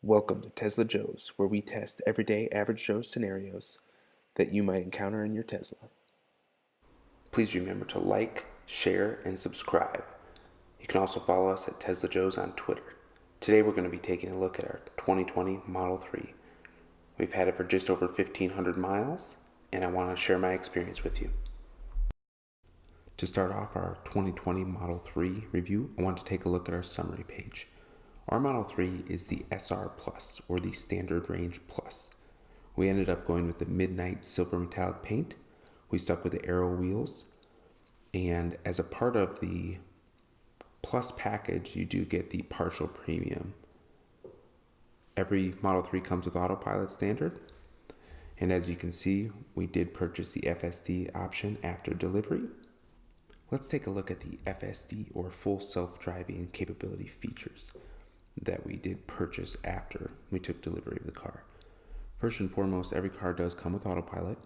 Welcome to Tesla Joe's, where we test everyday average Joe scenarios that you might encounter in your Tesla. Please remember to like, share, and subscribe. You can also follow us at Tesla Joe's on Twitter. Today we're going to be taking a look at our 2020 Model 3. We've had it for just over 1,500 miles, and I want to share my experience with you. To start off our 2020 Model 3 review, I want to take a look at our summary page. Our Model 3 is the SR Plus, or the Standard Range Plus. We ended up going with the Midnight Silver Metallic paint. We stuck with the Aero wheels. And as a part of the Plus package, you do get the partial premium. Every Model 3 comes with autopilot standard. And as you can see, we did purchase the FSD option after delivery. Let's take a look at the FSD, or full self-driving capability features, that we did purchase after we took delivery of the car. First and foremost, every car does come with autopilot.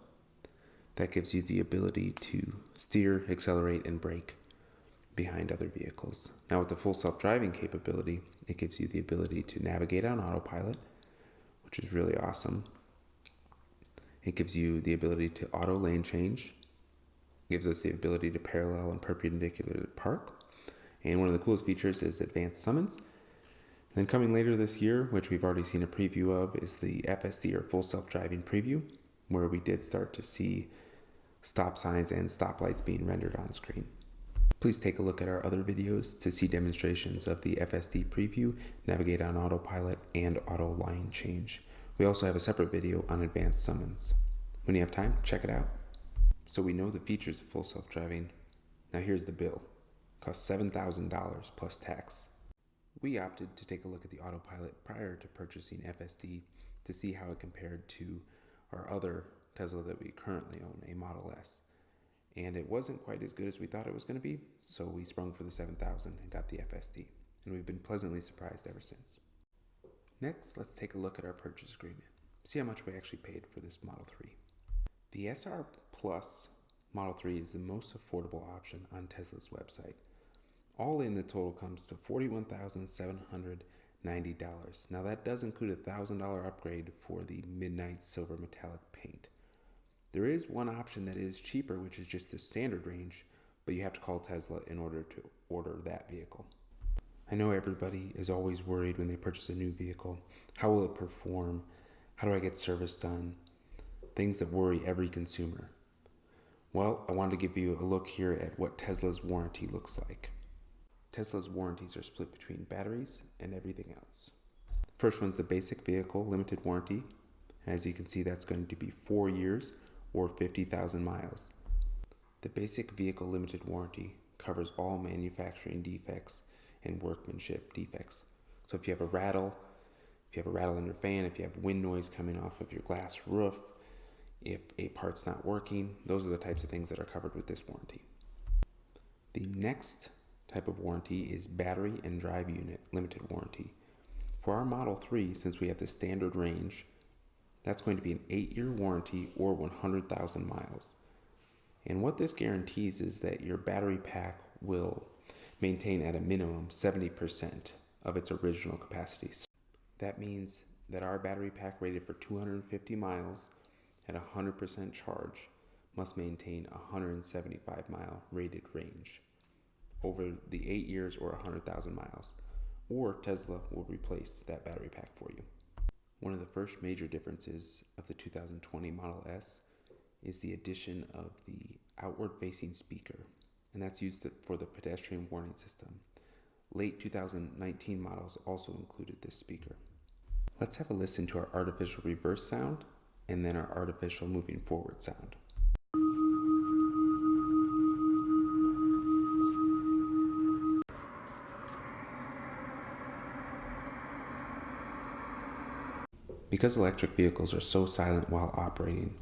That gives you the ability to steer, accelerate, and brake behind other vehicles. Now with the full self-driving capability, it gives you the ability to navigate on autopilot, which is really awesome. It gives you the ability to auto lane change. It gives us the ability to parallel and perpendicular park. And one of the coolest features is advanced summons. Then coming later this year, which we've already seen a preview of, is the FSD, or full self-driving preview, where we did start to see stop signs and stoplights being rendered on screen. Please take a look at our other videos to see demonstrations of the FSD preview, navigate on autopilot, and auto line change. We also have a separate video on advanced summons. When you have time, check it out. So we know the features of full self-driving. Now here's the bill. It costs $7,000 plus tax. We opted to take a look at the autopilot prior to purchasing FSD to see how it compared to our other Tesla that we currently own, a Model S. And it wasn't quite as good as we thought it was going to be, so we sprung for the $7,000 and got the FSD. And we've been pleasantly surprised ever since. Next, let's take a look at our purchase agreement. See how much we actually paid for this Model 3. The SR Plus Model 3 is the most affordable option on Tesla's website. All in, the total comes to $41,790. Now that does include a $1,000 upgrade for the Midnight Silver Metallic paint. There is one option that is cheaper, which is just the standard range, but you have to call Tesla in order to order that vehicle. I know everybody is always worried when they purchase a new vehicle. How will it perform? How do I get service done? Things that worry every consumer. Well, I wanted to give you a look here at what Tesla's warranty looks like. Tesla's warranties are split between batteries and everything else. First one's the basic vehicle limited warranty. As you can see, that's going to be 4 years or 50,000 miles. The basic vehicle limited warranty covers all manufacturing defects and workmanship defects. So if you have a rattle in your fan, if you have wind noise coming off of your glass roof, if a part's not working, those are the types of things that are covered with this warranty. The next type of warranty is battery and drive unit limited warranty. For our Model 3, since we have the standard range, that's going to be an 8-year warranty or 100,000 miles. And what this guarantees is that your battery pack will maintain at a minimum 70% of its original capacity. That means that our battery pack rated for 250 miles at 100% charge must maintain a 175 mile rated range over the 8 years or 100,000 miles, or Tesla will replace that battery pack for you. One of the first major differences of the 2020 Model S is the addition of the outward-facing speaker, and that's used for the pedestrian warning system. Late 2019 models also included this speaker. Let's have a listen to our artificial reverse sound and then our artificial moving forward sound. Because electric vehicles are so silent while operating,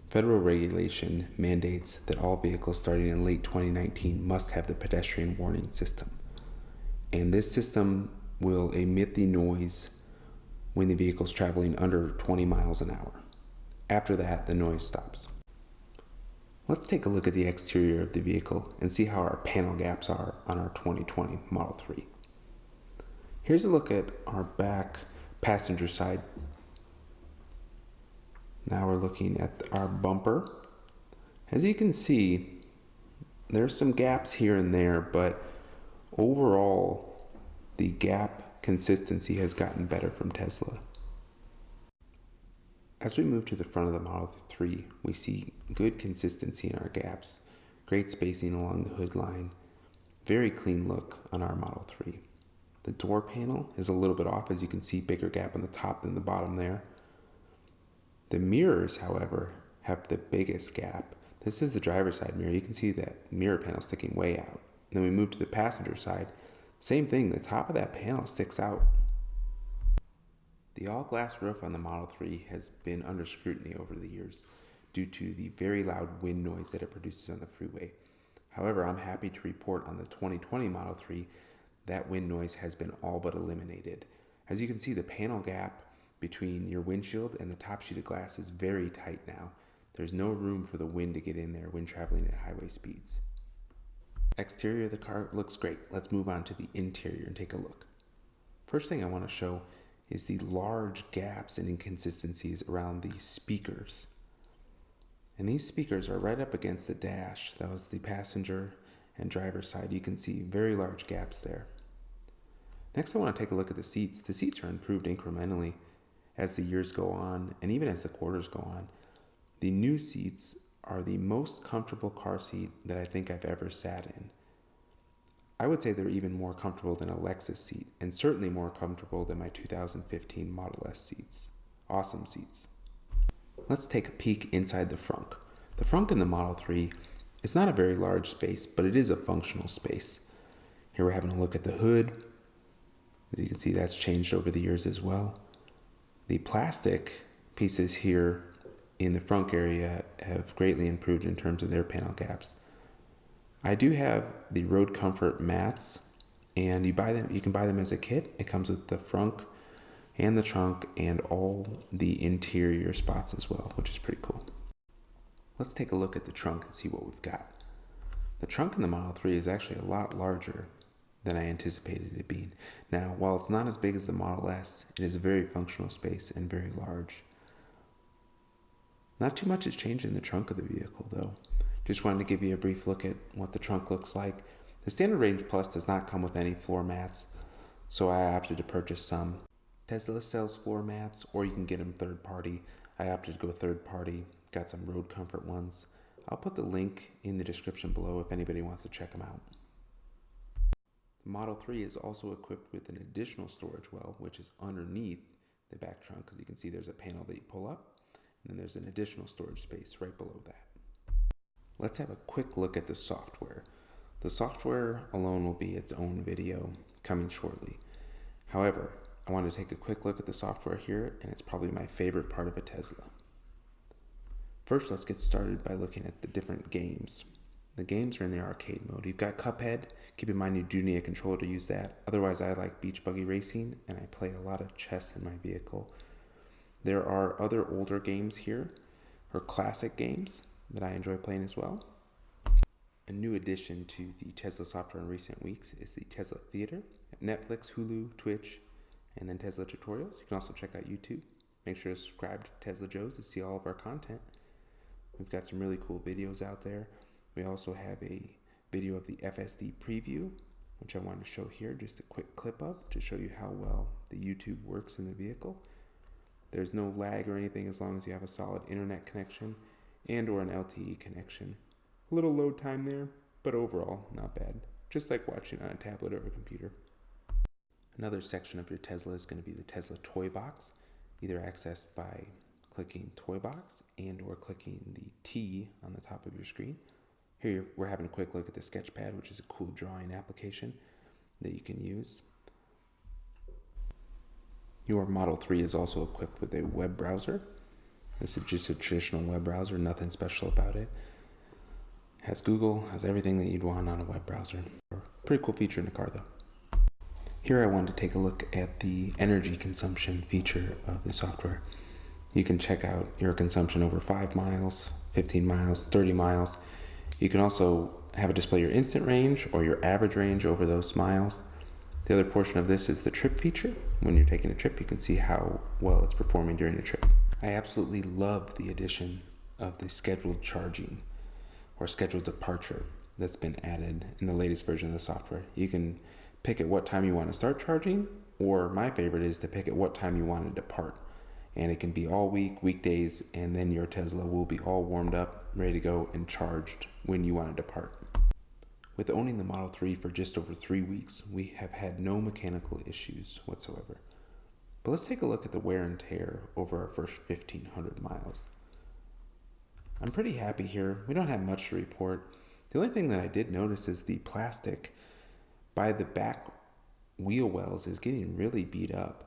federal regulation mandates that all vehicles starting in late 2019 must have the pedestrian warning system. And this system will emit the noise when the vehicle is traveling under 20 miles an hour. After that, the noise stops. Let's take a look at the exterior of the vehicle and see how our panel gaps are on our 2020 Model 3. Here's a look at our back passenger side. Now we're looking at our bumper. As you can see, there's some gaps here and there, but overall, the gap consistency has gotten better from Tesla. As we move to the front of the Model 3, we see good consistency in our gaps, great spacing along the hood line, very clean look on our Model 3. The door panel is a little bit off, as you can see, bigger gap on the top than the bottom there. The mirrors, however, have the biggest gap. This is the driver's side mirror. You can see that mirror panel sticking way out. And then we move to the passenger side. Same thing, the top of that panel sticks out. The all-glass roof on the Model 3 has been under scrutiny over the years due to the very loud wind noise that it produces on the freeway. However, I'm happy to report on the 2020 Model 3 that wind noise has been all but eliminated. As you can see, the panel gap between your windshield and the top sheet of glass is very tight now. There's no room for the wind to get in there when traveling at highway speeds. Exterior of the car looks great. Let's move on to the interior and take a look. First thing I want to show is the large gaps and inconsistencies around the speakers. And these speakers are right up against the dash. That was the passenger and driver side. You can see very large gaps there. Next, I want to take a look at the seats. The seats are improved incrementally as the years go on, and even as the quarters go on. The new seats are the most comfortable car seat that I think I've ever sat in. I would say they're even more comfortable than a Lexus seat, and certainly more comfortable than my 2015 Model S seats. Awesome seats. Let's take a peek inside the frunk. The frunk in the Model 3 is not a very large space, but it is a functional space. Here we're having a look at the hood. As you can see, that's changed over the years as well. The plastic pieces here in the frunk area have greatly improved in terms of their panel gaps. I do have the Road Comfort mats, and you can buy them as a kit. It comes with the frunk and the trunk and all the interior spots as well, which is pretty cool. Let's take a look at the trunk and see what we've got. The trunk in the Model 3 is actually a lot larger than I anticipated it being. Now, while it's not as big as the Model S, it is a very functional space and very large. Not too much has changed in the trunk of the vehicle though. Just wanted to give you a brief look at what the trunk looks like. The Standard Range Plus does not come with any floor mats, so I opted to purchase some. Tesla sells floor mats, or you can get them third party. I opted to go third party, got some Road Comfort ones. I'll put the link in the description below if anybody wants to check them out. The Model 3 is also equipped with an additional storage well, which is underneath the back trunk, because you can see there's a panel that you pull up, and then there's an additional storage space right below that. Let's have a quick look at the software. The software alone will be its own video coming shortly. However, I want to take a quick look at the software here, and it's probably my favorite part of a Tesla. First, let's get started by looking at the different games. The games are in the arcade mode. You've got Cuphead. Keep in mind you do need a controller to use that. Otherwise, I like Beach Buggy Racing, and I play a lot of chess in my vehicle. There are other older games here, or classic games, that I enjoy playing as well. A new addition to the Tesla software in recent weeks is the Tesla Theater. Netflix, Hulu, Twitch, and then Tesla tutorials. You can also check out YouTube. Make sure to subscribe to Tesla Joe's to see all of our content. We've got some really cool videos out there. We also have a video of the FSD preview, which I want to show here, just a quick clip of to show you how well the YouTube works in the vehicle. There's no lag or anything as long as you have a solid internet connection and or an LTE connection. A little load time there, but overall not bad. Just like watching on a tablet or a computer. Another section of your Tesla is going to be the Tesla Toy Box, either accessed by clicking Toy Box and or clicking the T on the top of your screen. Here we're having a quick look at the Sketchpad, which is a cool drawing application that you can use. Your Model 3 is also equipped with a web browser. This is just a traditional web browser, nothing special about it. Has Google, has everything that you'd want on a web browser. Pretty cool feature in the car though. Here I wanted to take a look at the energy consumption feature of the software. You can check out your consumption over 5 miles, 15 miles, 30 miles. You can also have it display your instant range or your average range over those miles. The other portion of this is the trip feature. When you're taking a trip, you can see how well it's performing during a trip. I absolutely love the addition of the scheduled charging or scheduled departure that's been added in the latest version of the software. You can pick at what time you want to start charging, or my favorite is to pick at what time you want to depart. And it can be all week, weekdays, and then your Tesla will be all warmed up, ready to go, and charged when you want to depart. With owning the Model 3 for just over 3 weeks, we have had no mechanical issues whatsoever. But let's take a look at the wear and tear over our first 1,500 miles. I'm pretty happy here. We don't have much to report. The only thing that I did notice is the plastic by the back wheel wells is getting really beat up.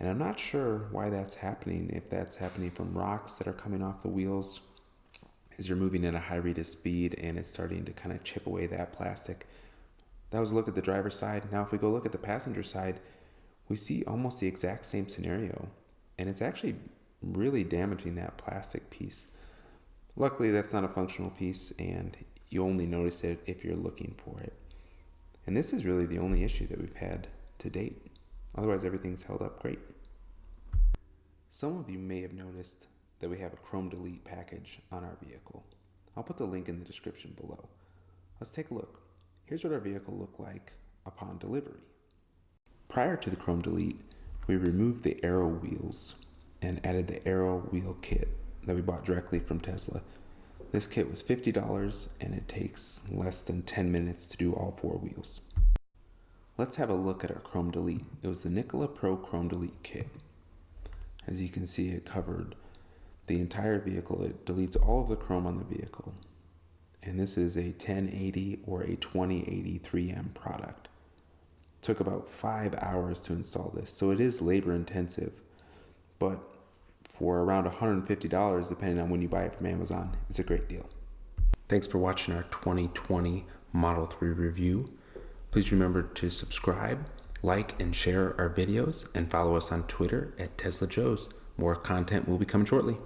And I'm not sure why that's happening, if that's happening from rocks that are coming off the wheels as you're moving at a high rate of speed and it's starting to kind of chip away that plastic. That was a look at the driver's side. Now if we go look at the passenger side, we see almost the exact same scenario. And it's actually really damaging that plastic piece. Luckily, that's not a functional piece, and you only notice it if you're looking for it. And this is really the only issue that we've had to date. Otherwise, everything's held up great. Some of you may have noticed that we have a Chrome Delete package on our vehicle. I'll put the link in the description below. Let's take a look. Here's what our vehicle looked like upon delivery. Prior to the Chrome Delete, we removed the Aero wheels and added the Aero wheel kit that we bought directly from Tesla. This kit was $50 and it takes less than 10 minutes to do all 4 wheels. Let's have a look at our Chrome Delete. It was the Nikola Pro Chrome Delete kit. As you can see, it covered the entire vehicle. It deletes all of the chrome on the vehicle. And this is a 1080 or a 2080 3M product. It took about 5 hours to install this, so it is labor intensive, but for around $150, depending on when you buy it from Amazon, it's a great deal. Thanks for watching our 2020 Model 3 review. Please remember to subscribe, like, and share our videos, and follow us on Twitter at Tesla Joes. More content will be coming shortly.